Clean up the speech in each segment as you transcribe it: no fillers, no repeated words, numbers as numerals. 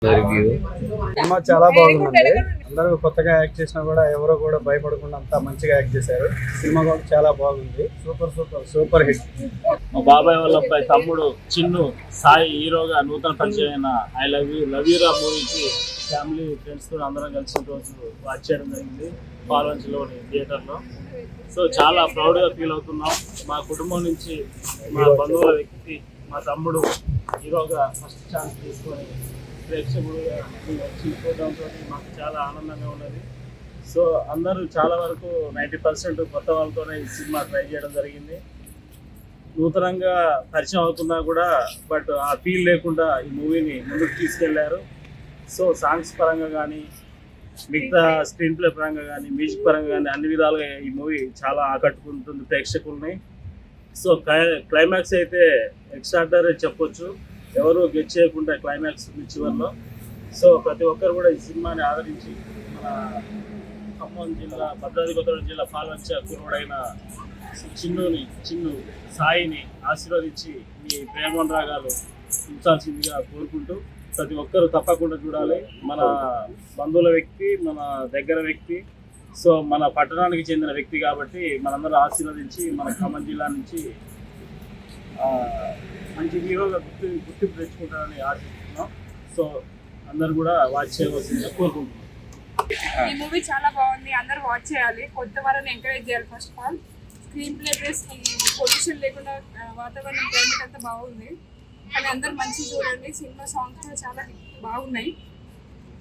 Review cinema చాలా బాగుందండి. అందరూ కొత్తగా యాక్ట్ చేసినా కూడా ఎవరో కూడా భయపడకుండా అంతా మంచిగా యాక్ట్ చేశారు. సినిమా కూడా చాలా బాగుంది. Super super super hit. మా బాబాయ్ వాళ్ళ అబ్బాయి తమ్ముడు చిన్ను సాయి హీరోగా నూతన పరిచయం అయిన ఐ లవ్ యూ రా మూవీకి ఫ్యామిలీ ఫ్రెండ్స్ తో అందరం కలిసి రోజు వాచ్ చేయడం జరిగింది పాల్వంచలోని థియేటర్లో. సో చాలా ప్రౌడ్గా ఫీల్ అవుతున్నాం. మా కుటుంబం నుంచి మా బంధువుల వ్యక్తి మా తమ్ముడు హీరోగా ఫస్ట్ ఛాన్స్ తీసుకొని ప్రేక్షకులుగా వచ్చి చూడడంతో మాకు చాలా ఆనందంగా ఉన్నది. సో అందరూ చాలా వరకు 90% కొత్త వాళ్ళతోనే ఈ సినిమా ట్రై చేయడం జరిగింది. నూతనంగా పరిచయం అవుతున్నా కూడా బట్ ఆ ఫీల్ లేకుండా ఈ మూవీని ముందుకు తీసుకెళ్లారు. సో సాంగ్స్ పరంగా కానీ మిగతా స్క్రీన్ ప్లే పరంగా కానీ మ్యూజిక్ పరంగా కానీ అన్ని విధాలుగా ఈ మూవీ చాలా ఆకట్టుకుంటుంది ప్రేక్షకుల్ని. సో క్లైమాక్స్ అయితే ఎక్స్ట్రాడనరీ చెప్పొచ్చు. ఎవరు గెట్ చేయకుండా క్లైమాక్స్ చివరిలో. సో ప్రతి ఒక్కరు కూడా ఈ సినిమాని ఆదరించి మన ఖమ్మం జిల్లా భద్రాద్రి కొత్తగూడెం జిల్లా పాల్వంచ కురుడైన చిన్ను సాయిని ఆశీర్వదించి మీ ప్రేమనురాగాలు ఉంచాల్సిందిగా కోరుకుంటూ ప్రతి ఒక్కరు తప్పకుండా చూడాలి. మన బంధువుల వ్యక్తి, మన దగ్గర వ్యక్తి, సో మన పట్టణానికి చెందిన వ్యక్తి కాబట్టి మనందరూ ఆశీర్వదించి మన ఖమ్మం జిల్లా నుంచి మంచి హీరోగా గుర్తింపు తెచ్చుకుంటారని ఆశిస్తున్నాం. సో అందరు కూడా వాచ్ చేయవలసిందిగా కోరుకుంటున్నాం. ఈ మూవీ చాలా బాగుంది, అందరూ వాచ్ చేయాలి. కొత్త వాళ్ళని ఎంకరేజ్ చేయాలి. First of all screen play plus pollution లేకుండా వాతావరణం క్లైమేట్ అంతా బాగుంది. కానీ అందరు మంచిగా చూడండి. సినిమా సాంగ్స్ కూడా చాలా బాగున్నాయి.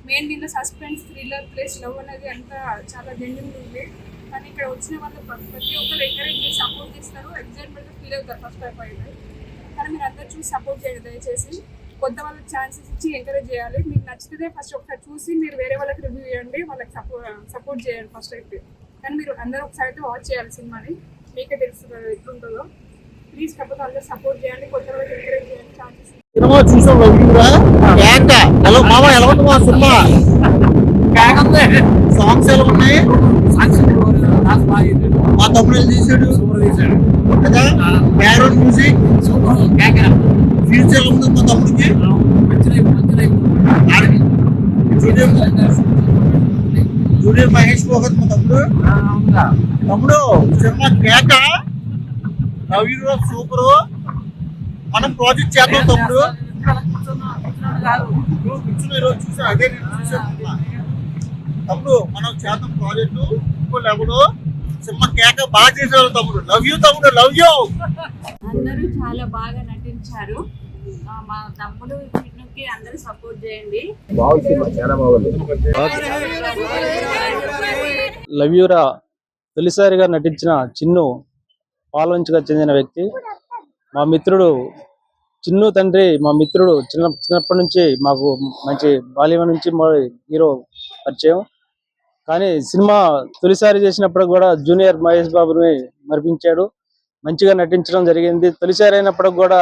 మెయిన్ దీనిలో సస్పెన్స్, థ్రిల్లర్ ప్లస్ లవ్ అనేది అంతా చాలా జెన్యున్ ఉంది. కానీ ఇక్కడ వచ్చిన వాళ్ళు ప్రతి ఒక్కరు ఎంకరేజ్ చేసి సపోర్ట్ చేస్తారు. ఎగ్జైట్మెంట్ ఫీల్ అవుతారు ఫస్ట్ హాఫ్ అయితే. కానీ మీరు అందరు చూసి సపోర్ట్ చేయండి దయచేసి. కొత్త వాళ్ళకి ఛాన్సెస్ ఇచ్చి ఎంకరేజ్ చేయాలి. మీకు నచ్చితే ఫస్ట్ ఒకసారి చూసి మీరు వేరే వాళ్ళకి రివ్యూ చేయండి, వాళ్ళకి సపోర్ట్ చేయండి ఫస్ట్ అయితే. కానీ మీరు అందరూ ఒకసారి అయితే వాచ్ చేయాలి సినిమాని. మీకే తెలుస్తుంది ఎట్లుంటుందో. ప్లీజ్ కాకపోతే అందరూ సపోర్ట్ చేయండి, కొత్త వాళ్ళకి ఎంకరేజ్ చేయండి. ఛాన్సెస్ సినిమా చూసాం మామ ఎలా ఉంది మా సినిమా? సాంగ్స్ ఎలా ఉన్నాయి? మా తమ్ముడు తీసాడు బ్యాక్గ్రౌండ్ మ్యూజిక్ ఫ్యూచర్ ఉంది మా తమ్ముడికి. జూనియర్ మహేష్ భోగత్ మా తమ్ముడు సినిమా కేక. నవీరు సూపరు. మనం ప్రాజెక్ట్ చేద్దాం తమ్ముడు. ఈరోజు చూసాను, అదే నేను చూసాను తమ్ముడు. మనం చేద్దాం ప్రాజెక్టు. ఇంకో లెవెల్ సినిమా కేక బాగా చేశారు తమ్ముడు. లవ్ యూ తమ్ముడు, లవ్ యూ. అందరూ చాలా బాగా నటించారు. మా తమ్ముడు చిన్నుకి అందరూ సపోర్ట్ చేయండి. లవ్ యూరా తొలిసారిగా నటించిన చిన్ను పాల్వంచగా చెందిన వ్యక్తి. మా మిత్రుడు చిన్ను తండ్రి, మా మిత్రుడు చిన్నప్పటి నుంచి మాకు మంచి బాల్యం నుంచి హీరో పరిచయం. కానీ సినిమా తొలిసారి చేసినప్పుడు కూడా జూనియర్ మహేష్ బాబుని మరిపించాడు. మంచిగా నటించడం జరిగింది. తొలిసారి అయినప్పుడు కూడా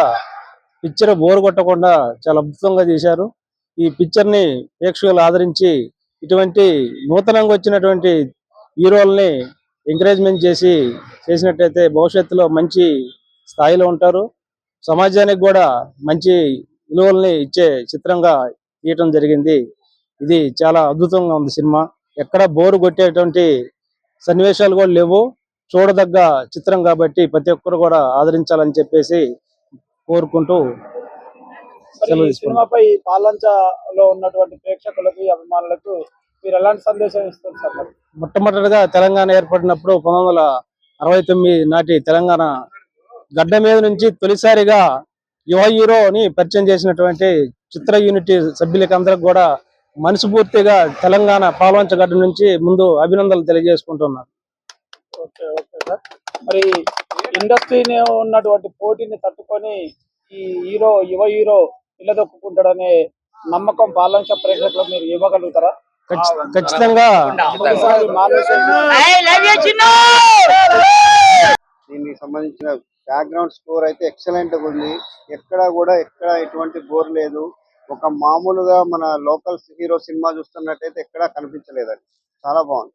పిక్చర్ బోర్ కొట్టకుండా చాలా అద్భుతంగా చేశారు. ఈ పిక్చర్ ని ప్రేక్షకులు ఆదరించి ఇటువంటి నూతనంగా వచ్చినటువంటి హీరోల్ని ఎంకరేజ్మెంట్ చేసినట్టయితే భవిష్యత్తులో మంచి స్థాయిలో ఉంటారు. సమాజానికి కూడా మంచి విలువల్ని ఇచ్చే చిత్రంగా తీయటం జరిగింది. ఇది చాలా అద్భుతంగా ఉంది సినిమా. ఎక్కడ బోరు కొట్టేటువంటి సన్నివేశాలు కూడా లేవు. చూడదగ్గ చిత్రం కాబట్టి ప్రతి ఒక్కరు కూడా ఆదరించాలని చెప్పేసి కోరుకుంటూ సినిమాపై పాలంచలో ఉన్నటువంటి ప్రేక్షకులకు, అభిమానులకు మీరు ఎలాంటి సందేశం ఇస్తారు సార్? మొట్టమొదటిగా తెలంగాణ ఏర్పడినప్పుడు 1969 నాటి తెలంగాణ గడ్డ మీద నుంచి తొలిసారిగా యువ హీరోని పరిచయం చేసినటువంటి చిత్ర యూనిటీ సభ్యులకి అందరికి కూడా మనస్ఫూర్తిగా తెలంగాణ పాల్వంచ గడ్డ నుంచి ముందు అభినందనలు తెలియజేసుకుంటున్నారు. Okay okay sir. మరి ఇండస్ట్రీని ఉన్నటువంటి పోటీని తట్టుకొని ఈ యువ హీరో నిలదొక్కుంటాడనే నమ్మకం పాల్వంచ ప్రేక్షకులకు మీరు ఇవ్వగలుగుతారా? ఖచ్చితంగా. దీనికి సంబంధించిన బ్యాక్గ్రౌండ్ స్కోర్ అయితే ఎక్సలెంట్ గా ఉంది. ఎక్కడ ఎటువంటి బోర్ లేదు. ఒక మామూలుగా మన లోకల్ హీరో సినిమా చూస్తున్నట్టయితే ఎక్కడా కనిపించలేదండి. చాలా బాగుంది.